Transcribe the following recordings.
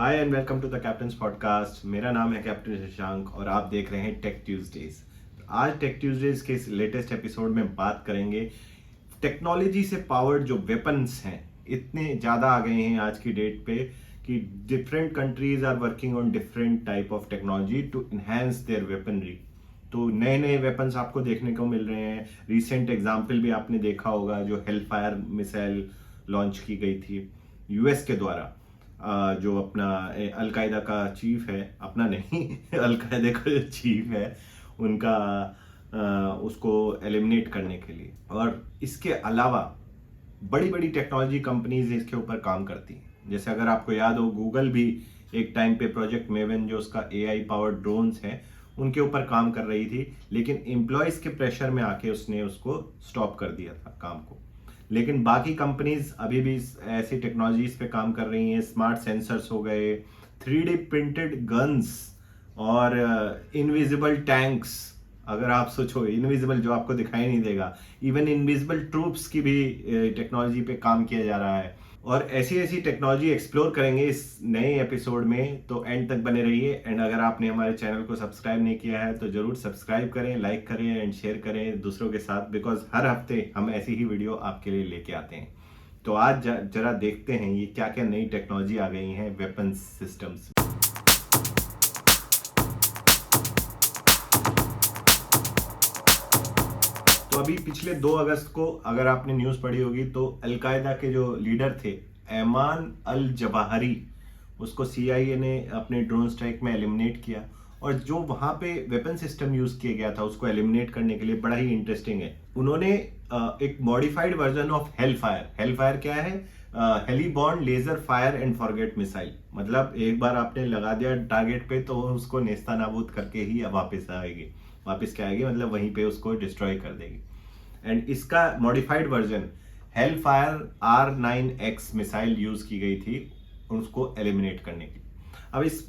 Hi and welcome to the captain's podcast. मेरा नाम है कैप्टन शशांक और आप देख रहे हैं टेक ट्यूजडेज। आज टेक ट्यूजडेज के इस लेटेस्ट एपिसोड में बात करेंगे टेक्नोलॉजी से पावर्ड जो वेपन्स हैं, इतने ज़्यादा आ गए हैं आज की डेट पे कि different countries are working on different type of technology to enhance their weaponry. तो नए नए वेपन्स आपको देखने को मिल रहे हैं। रिसेंट एग्जाम्पल भी आपने देखा होगा, जो हेलफायर मिसाइल लॉन्च की गई थी यूएस के द्वारा। जो अपना अलकायदा का चीफ है, अपना नहीं अलकायदा का जो चीफ है उनका, उसको एलिमिनेट करने के लिए। और इसके अलावा बड़ी बड़ी टेक्नोलॉजी कंपनीज इसके ऊपर काम करती हैं। जैसे अगर आपको याद हो, गूगल भी एक टाइम पे प्रोजेक्ट मेवन, जो उसका एआई पावर्ड ड्रोन्स है, उनके ऊपर काम कर रही थी, लेकिन एम्प्लॉयज के प्रेशर में आके उसने उसको स्टॉप कर दिया था काम को। लेकिन बाकी कंपनीज अभी भी ऐसी टेक्नोलॉजीज पे काम कर रही हैं। स्मार्ट सेंसर्स हो गए, 3D प्रिंटेड गन्स और इनविजिबल टैंक्स। अगर आप सोचो, इनविजिबल जो आपको दिखाई नहीं देगा, इवन इनविजिबल ट्रूप्स की भी टेक्नोलॉजी पे काम किया जा रहा है। और ऐसी ऐसी टेक्नोलॉजी एक्सप्लोर करेंगे इस नए एपिसोड में, तो एंड तक बने रहिए। एंड अगर आपने हमारे चैनल को सब्सक्राइब नहीं किया है तो जरूर सब्सक्राइब करें, लाइक करें एंड शेयर करें दूसरों के साथ, बिकॉज हर हफ्ते हम ऐसी ही वीडियो आपके लिए लेके आते हैं। तो आज जरा देखते हैं ये क्या क्या नई टेक्नोलॉजी आ गई हैं वेपन्स सिस्टम्स। तो अभी पिछले 2 अगस्त को अगर आपने न्यूज़ पढ़ी होगी तो अलकायदा के जो लीडर थे ऐमान अल जवाहिरी, उसको CIA ने अपने ड्रोन स्ट्राइक में एलिमिनेट किया। और जो वहां पे वेपन सिस्टम यूज किया गया था उसको एलिमिनेट करने के लिए, बड़ा ही इंटरेस्टिंग है, उन्होंने एक मॉडिफाइड वर्जन ऑफ हेलफायर क्या है, heliborne laser fire and forget missile. मतलब एक बार आपने लगा दिया टारगेट पे तो उसको नेस्ता नाबूद करके ही वापस आएगी। वापस क्या आएगी, मतलब वहीं पे उसको डिस्ट्रॉय कर देगी। एंड इसका modified version Hellfire R9X missile use की गई थी उसको एलिमिनेट करने की। अब इस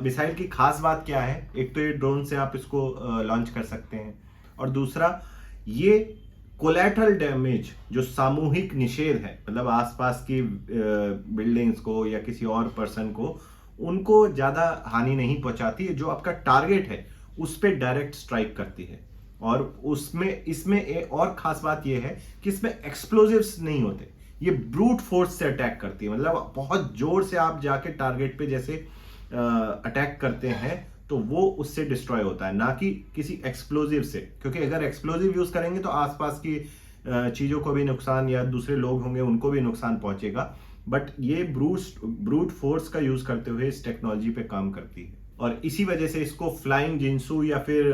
मिसाइल की खास बात क्या है? एक तो ये ड्रोन से आप इसको लॉन्च कर सकते हैं, और दूसरा ये कोलैटरल डैमेज, जो सामूहिक निषेध है, मतलब आसपास की बिल्डिंग्स को या किसी और पर्सन को, उनको ज्यादा हानि नहीं पहुंचाती है। जो आपका टारगेट है उस पर डायरेक्ट स्ट्राइक करती है। और उसमें इसमें एक और खास बात यह है कि इसमें एक्सप्लोजिव्स नहीं होते, ये ब्रूट फोर्स से अटैक करती है। मतलब बहुत जोर से आप जाके टारगेट पे जैसे अटैक करते हैं तो वो उससे डिस्ट्रॉय होता है, ना कि किसी एक्सप्लोजिव से। क्योंकि अगर एक्सप्लोजिव यूज करेंगे तो आसपास की चीजों को भी नुकसान, या दूसरे लोग होंगे उनको भी नुकसान पहुंचेगा। बट ये ब्रूट फोर्स का यूज करते हुए इस टेक्नोलॉजी पे काम करती है। और इसी वजह से इसको फ्लाइंग जिंसू या फिर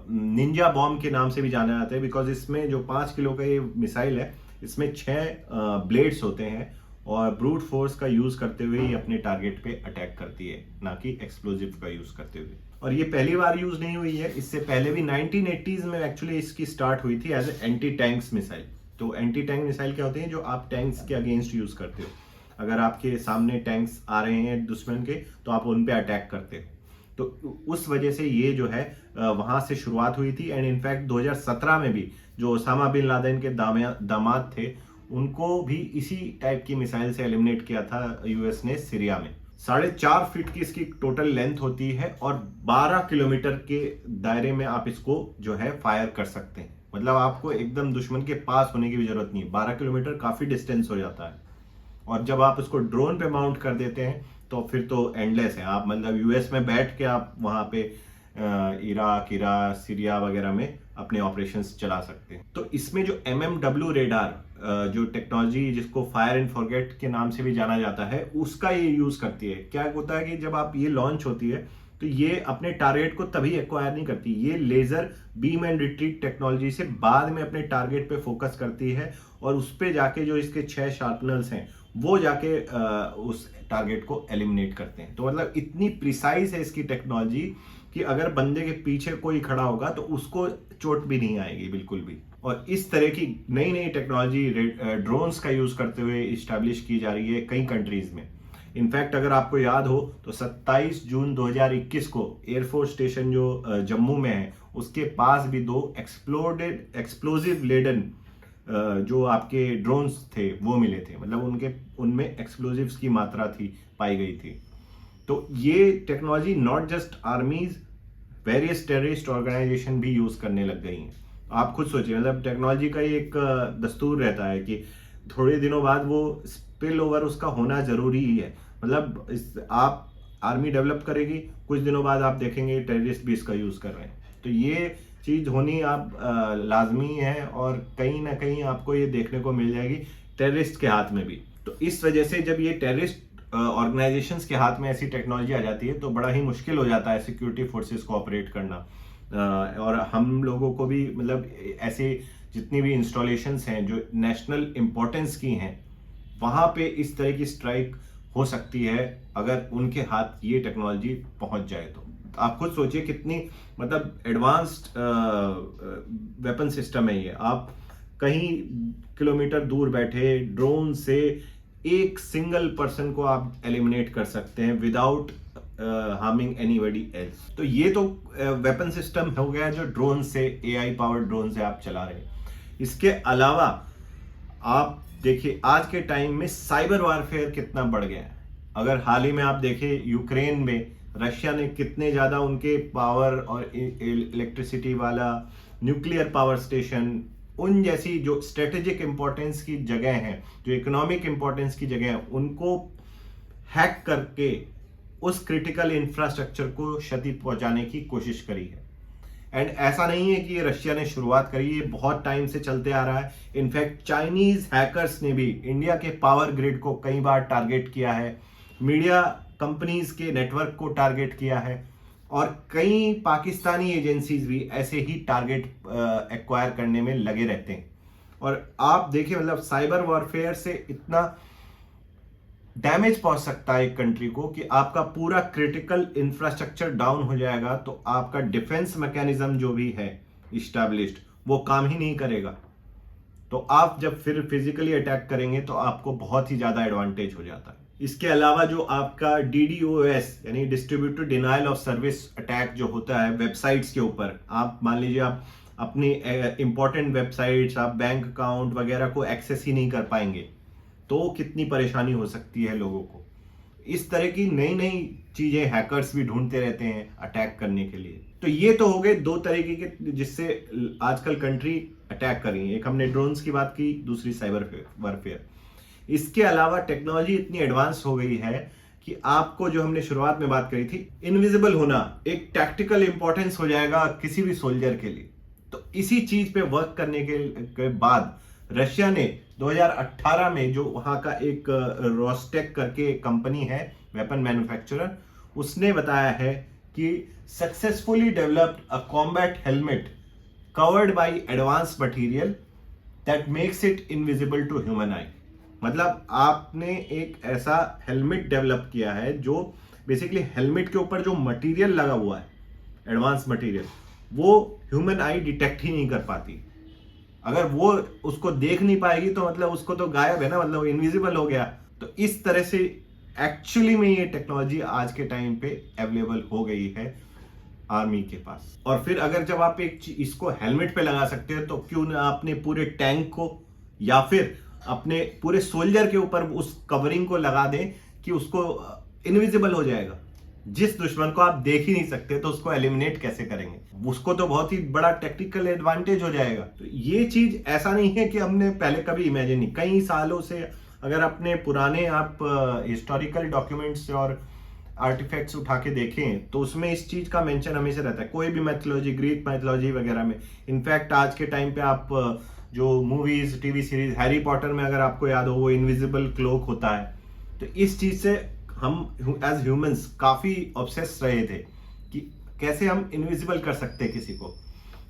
निंजा बॉम्ब के नाम से भी जाना जाता है, बिकॉज इसमें जो 5 किलो का ये मिसाइल है, इसमें 6 ब्लेड्स होते हैं और ब्रूट फोर्स का यूज करते हुए ही अपने टारगेट पे अटैक करती है, ना कि एक्सप्लोजिव का यूज करते हुए। और ये पहली बार यूज नहीं हुई है, इससे पहले भी 1980s में एक्चुअली इसकी स्टार्ट हुई थी as a anti tanks missile. तो एंटी टैंक मिसाइल क्या होते हैं? जो आप टैंक्स के अगेंस्ट यूज करते हो। अगर आपके सामने टैंक्स आ रहे हैं दुश्मन के, तो आप उन पे अटैक करते हो। तो उस वजह से ये जो है वहां से शुरुआत हुई थी। एंड इनफैक्ट 2017 में भी जो ओसामा बिन लादेन के दामाद थे, उनको भी इसी टाइप की मिसाइल से एलिमिनेट किया था यूएस ने सीरिया में। 4.5 फीट की इसकी टोटल लेंथ होती है और 12 किलोमीटर के दायरे में आप इसको जो है फायर कर सकते हैं। मतलब आपको एकदम दुश्मन के पास होने की भी जरूरत नहीं, 12 किलोमीटर काफी डिस्टेंस हो जाता है। और जब आप उसको ड्रोन पे माउंट कर देते हैं तो फिर तो एंडलेस है। आप मतलब यूएस में बैठ के आप वहां पे इराक, सीरिया वगैरह में अपने ऑपरेशंस चला सकते हैं। तो इसमें जो MMW रेडार, जो टेक्नोलॉजी जिसको फायर एंड फॉरगेट के नाम से भी जाना जाता है, उसका ये यूज करती है। क्या होता है कि जब आप ये लॉन्च होती है तो ये अपने टारगेट को तभी एक्वायर नहीं करती, ये laser beam and retreat technology से बाद में अपने टारगेट पे फोकस करती है, और उस पे जाके जो इसके 6 शार्पनर्स हैं वो जाके उस टारगेट को एलिमिनेट करते हैं। तो मतलब इतनी प्रिसाइज है इसकी टेक्नोलॉजी कि अगर बंदे के पीछे कोई खड़ा होगा तो उसको चोट भी नहीं आएगी बिल्कुल भी। और इस तरह की नई नई टेक्नोलॉजी ड्रोन्स का यूज करते हुए इस्टेब्लिश की जा रही है कई कंट्रीज में। इनफैक्ट अगर आपको याद हो तो 27 जून 2021 को एयरफोर्स स्टेशन जो जम्मू में है, उसके पास भी 2 एक्सप्लोजिव लेडन जो आपके ड्रोन्स थे वो मिले थे। मतलब उनमें एक्सप्लोजिव्स की मात्रा थी, पाई गई थी। तो ये technology not just armies, various terrorist organisation भी यूज करने लग गई हैं। आप खुद सोचिए, मतलब टेक्नोलॉजी का एक दस्तूर रहता है कि थोड़े दिनों बाद वो स्पिल ओवर उसका होना जरूरी ही है। मतलब आप आर्मी डेवलप करेगी, कुछ दिनों बाद आप देखेंगे टेररिस्ट भी इसका यूज कर रहे हैं। तो ये चीज होनी आप लाजमी है, और कहीं ना कहीं आपको ये देखने को मिल जाएगी टेररिस्ट के हाथ में भी। तो इस वजह से जब ये टेररिस्ट ऑर्गेनाइजेशंस के हाथ में ऐसी टेक्नोलॉजी आ जाती है तो बड़ा ही मुश्किल हो जाता है सिक्योरिटी फोर्सेस को ऑपरेट करना। और हम लोगों को भी, मतलब ऐसे जितनी भी इंस्टॉलेशंस हैं जो नेशनल इंपॉर्टेंस की हैं, वहां पे इस तरह की स्ट्राइक हो सकती है अगर उनके हाथ ये टेक्नोलॉजी पहुंच जाए। तो आप खुद सोचिए कितनी, मतलब एडवांस्ड वेपन सिस्टम है ये। आप कहीं किलोमीटर दूर बैठे ड्रोन से एक सिंगल पर्सन को आप एलिमिनेट कर सकते हैं विदाउट हार्मिंग एनीबॉडी एल्स। तो ये तो वेपन सिस्टम हो गया जो ड्रोन से, एआई पावर्ड ड्रोन से आप चला रहे हैं। इसके अलावा आप देखिए आज के टाइम में साइबर वारफेयर कितना बढ़ गया है। अगर हाल ही में आप देखें यूक्रेन में रशिया ने कितने ज्यादा उनके पावर और इलेक्ट्रिसिटी वाला न्यूक्लियर पावर स्टेशन, उन जैसी जो स्ट्रेटेजिक इंपॉर्टेंस की जगह हैं, जो इकोनॉमिक इंपॉर्टेंस की जगह हैं, उनको हैक करके उस क्रिटिकल इंफ्रास्ट्रक्चर को क्षति पहुंचाने की कोशिश करी है। एंड ऐसा नहीं है कि ये रशिया ने शुरुआत करी, ये बहुत टाइम से चलते आ रहा है। इनफैक्ट चाइनीज हैकर्स ने भी इंडिया के पावर ग्रिड को कई बार टारगेट किया है, मीडिया कंपनीज के नेटवर्क को टारगेट किया है, और कई पाकिस्तानी एजेंसीज भी ऐसे ही टारगेट एक्वायर करने में लगे रहते हैं। और आप देखिए, मतलब साइबर वॉरफेयर से इतना डैमेज पहुंच सकता है एक कंट्री को कि आपका पूरा क्रिटिकल इंफ्रास्ट्रक्चर डाउन हो जाएगा, तो आपका डिफेंस मैकेनिज्म जो भी है इस्टेब्लिश्ड वो काम ही नहीं करेगा। तो आप जब फिर फिजिकली अटैक करेंगे तो आपको बहुत ही ज्यादा एडवांटेज हो जाता है। इसके अलावा जो आपका DDoS यानी distributed denial of service attack जो होता है वेबसाइट्स के ऊपर, आप मान लीजिए आप अपनी इंपॉर्टेंट वेबसाइट्स, आप बैंक अकाउंट वगैरह को एक्सेस ही नहीं कर पाएंगे, तो कितनी परेशानी हो सकती है लोगों को। इस तरह की नई नई चीजें हैकर्स भी ढूंढते रहते हैं अटैक करने के लिए। तो ये तो हो गए दो तरीके के जिससे आजकल कंट्री अटैक कर रही है। एक हमने ड्रोन्स की बात की, दूसरी साइबर वारफेयर। इसके अलावा टेक्नोलॉजी इतनी एडवांस हो गई है कि आपको, जो हमने शुरुआत में बात करी थी, इनविजिबल होना एक टैक्टिकल इंपॉर्टेंस हो जाएगा किसी भी सोल्जर के लिए। तो इसी चीज पे वर्क करने के बाद रशिया ने 2018 में, जो वहां का एक रोस्टेक करके कंपनी है वेपन मैन्युफैक्चरर, उसने बताया है कि successfully developed a combat helmet covered by advance material that makes it invisible to human eye. मतलब आपने एक ऐसा हेलमेट डेवलप किया है जो बेसिकली हेलमेट के ऊपर जो मटेरियल लगा हुआ है, एडवांस मटेरियल, वो ह्यूमन आई डिटेक्ट ही नहीं कर पाती। अगर वो उसको देख नहीं पाएगी तो मतलब उसको तो गायब है ना, मतलब वो इनविजिबल हो गया। तो इस तरह से एक्चुअली में ये टेक्नोलॉजी आज के टाइम पे अवेलेबल हो गई है आर्मी के पास। और फिर अगर जब आप इसको हेलमेट पे लगा सकते हैं, तो क्यों ना अपने पूरे टैंक को या फिर अपने पूरे सोल्जर के ऊपर उस कवरिंग को लगा दें कि उसको इनविजिबल हो जाएगा। जिस दुश्मन को आप देख ही नहीं सकते तो उसको एलिमिनेट कैसे करेंगे, उसको तो बहुत ही बड़ा टेक्निकल एडवांटेज हो जाएगा। तो ये चीज ऐसा नहीं है कि हमने पहले कभी इमेजिन नहीं, कई सालों से अगर अपने पुराने आप हिस्टोरिकल डॉक्यूमेंट्स और आर्टिफैक्ट्स उठा के देखें तो उसमें इस चीज का मेंशन हमेशा रहता है, कोई भी मैथोलॉजी, ग्रीक मैथोलॉजी वगैरह में। इनफैक्ट आज के टाइम पे आप जो movies, TV series, Harry Potter में अगर आपको याद हो, वो इनविजिबल क्लोक होता है। तो इस चीज से हम एज ह्यूमंस काफी ऑब्सेस रहे थे कि कैसे हम इनविजिबल कर सकते हैं किसी को।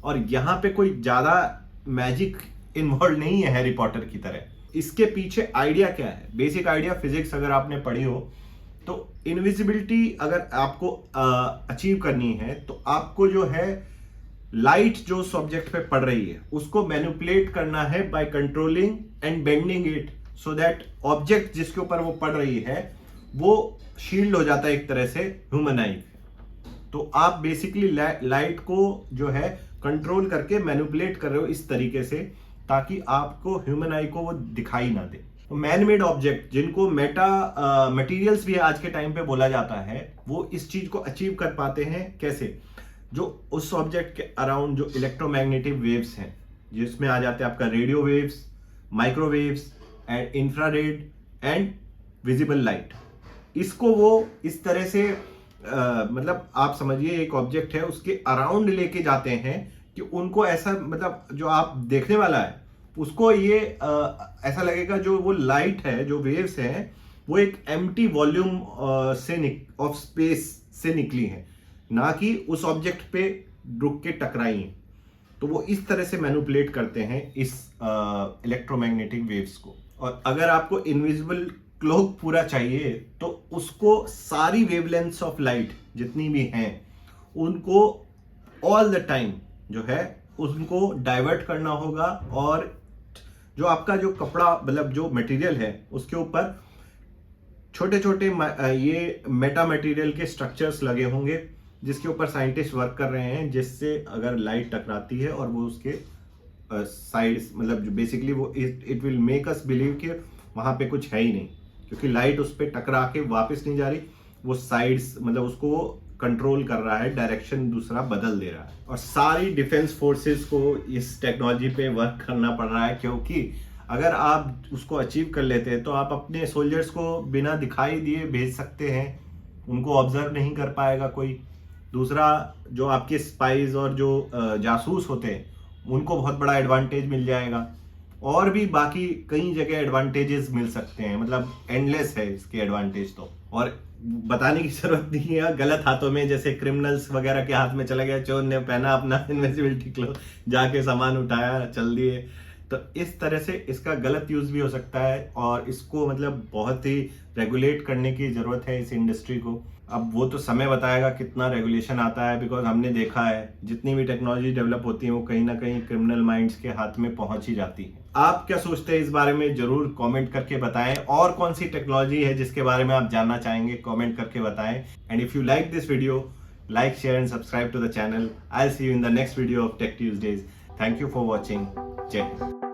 और यहाँ पे कोई ज्यादा मैजिक इन्वॉल्व नहीं है हैरी पॉटर की तरह। इसके पीछे आइडिया क्या है, बेसिक आइडिया फिजिक्स अगर आपने पढ़ी हो तो इनविजिबिलिटी अगर आपको अचीव करनी है तो आपको जो है लाइट जो सब्जेक्ट पे पड़ रही है उसको मैनिपुलेट करना है by controlling and bending it so that object जिसके ऊपर वो पड़ रही है वो शील्ड हो जाता है एक तरह से ह्यूमन आई। तो आप बेसिकली लाइट को जो है कंट्रोल करके मैनिपुलेट कर रहे हो इस तरीके से ताकि आपको ह्यूमन आई को वो दिखाई ना दे। मैन मेड ऑब्जेक्ट जिनको मेटा मटेरियल्स भी आज के टाइम पे बोला जाता है, वो इस चीज को अचीव कर पाते हैं कैसे? जो उस ऑब्जेक्ट के अराउंड जो इलेक्ट्रोमैग्नेटिक वेव्स हैं, जिसमें आ जाते हैं आपका radio waves, microwaves and infrared and visible light, इसको वो इस तरह से मतलब आप समझिए एक ऑब्जेक्ट है उसके अराउंड लेके जाते हैं कि उनको ऐसा मतलब जो आप देखने वाला है उसको ये ऐसा लगेगा जो वो लाइट है, जो वेव्स हैं, वो एक एम्प्टी वॉल्यूम से ऑफ स्पेस से निकली हैं, ना कि उस ऑब्जेक्ट पे रुक के टकराई हैं। तो वो इस तरह से मैनिपुलेट करते हैं इस इलेक्ट्रोमैग्नेटिक वेव्स को। और अगर आपको इनविजिबल क्लोक पूरा चाहिए तो उसको सारी वेवलेंथ्स ऑफ लाइट जितनी भी हैं उनको ऑल द टाइम जो है उनको डाइवर्ट करना होगा, और जो आपका जो कपड़ा मतलब जो मटेरियल है उसके ऊपर छोटे छोटे ये मेटा मटेरियल के स्ट्रक्चर्स लगे होंगे जिसके ऊपर साइंटिस्ट वर्क कर रहे हैं, जिससे अगर लाइट टकराती है और वो उसके साइड्स मतलब जो बेसिकली वो it will make us believe कि वहां पे कुछ है ही नहीं, क्योंकि लाइट उस पर टकरा के वापस नहीं जा रही, वो साइड्स मतलब उसको कंट्रोल कर रहा है, डायरेक्शन दूसरा बदल दे रहा है। और सारी डिफेंस फोर्सेस को इस टेक्नोलॉजी पे वर्क करना पड़ रहा है, क्योंकि अगर आप उसको अचीव कर लेते हैं तो आप अपने सोल्जर्स को बिना दिखाई दिए भेज सकते हैं, उनको ऑब्जर्व नहीं कर पाएगा कोई। दूसरा, जो आपके स्पाइज और जो जासूस होते हैं उनको बहुत बड़ा एडवांटेज मिल जाएगा, और भी बाकी कई जगह एडवांटेजेस मिल सकते हैं, मतलब एंडलेस है इसके एडवांटेज तो। और बताने की जरूरत नहीं है, गलत हाथों में जैसे क्रिमिनल्स वगैरह के हाथ में चला गया, चोर ने पहना अपना इनविजिबिलिटी क्लोथ, जाके सामान उठाया, चल दिए, तो इस तरह से इसका गलत यूज भी हो सकता है, और इसको मतलब बहुत ही रेगुलेट करने की जरूरत है इस इंडस्ट्री को। अब वो तो समय बताएगा कितना रेगुलेशन आता है, बिकॉज हमने देखा है जितनी भी टेक्नोलॉजी डेवलप होती है वो कहीं ना कहीं क्रिमिनल माइंड्स के हाथ में पहुंच ही जाती है। आप क्या सोचते हैं इस बारे में जरूर कमेंट करके बताएं, और कौन सी टेक्नोलॉजी है जिसके बारे में आप जानना चाहेंगे कमेंट करके बताएं। And if you like this video, like, share and subscribe to the channel. I'll see you in the next video of Tech Tuesdays. Thank you for watching. Jai Hind.